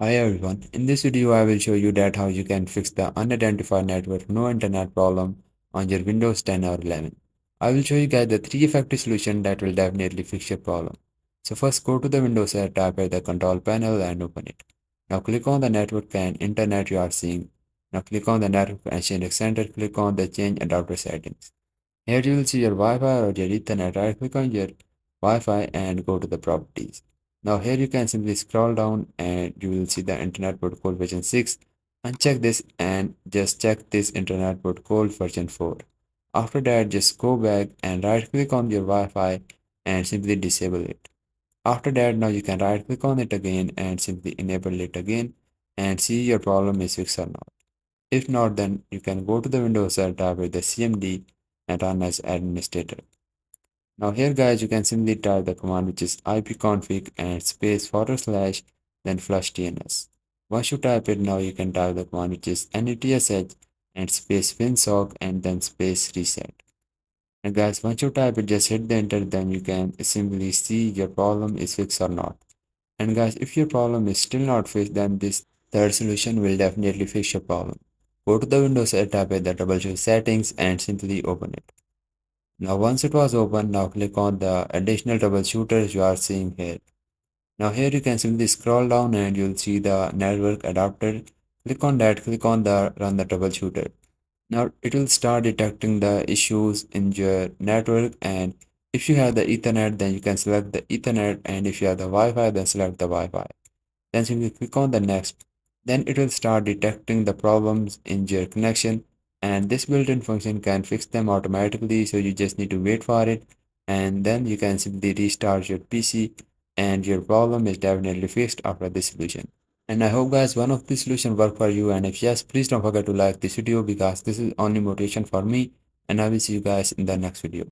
Hi everyone, in this video I will show you that how you can fix the unidentified network no internet problem on your Windows 10 or 11. I will show you guys the 3 effective solutions that will definitely fix your problem. So first go to the Windows tab at the control panel and open it. Now click on the network and internet you are seeing. Now click on the network and change center, click on the change adapter settings. Here you will see your Wi-Fi or your Ethernet. Right click on your Wi-Fi and go to the properties. Now here you can simply scroll down and you will see the Internet Protocol version 6. Uncheck this and just check this Internet Protocol version 4. After that just go back and right click on your Wi-Fi and simply disable it. After that now you can right click on it again and simply enable it again and see your problem is fixed or not. If not, then you can go to the Windows tab with the CMD and run as administrator. Now here guys, you can simply type the command which is ipconfig and space /, then flush DNS. Once you type it, now you can type the command which is netsh and space winsock and then space reset. And guys, once you type it, just hit the enter, then you can simply see your problem is fixed or not. And guys, if your problem is still not fixed, then this third solution will definitely fix your problem. Go to the Windows tab at the troubleshoot settings and simply open it. Now once it was open, now click on the additional troubleshooters you are seeing here. Now here you can simply scroll down and you'll see the network adapter. Click on that, click on the run the troubleshooter. Now it will start detecting the issues in your network, and if you have the Ethernet then you can select the Ethernet, and if you have the Wi-Fi then select the Wi-Fi. Then simply click on the next. Then it will start detecting the problems in your connection, and this built-in function can fix them automatically, so you just need to wait for it, and then you can simply restart your PC and your problem is definitely fixed after this solution. And I hope guys one of these solution work for you, and if yes, please don't forget to like this video because this is only motivation for me, and I will see you guys in the next video.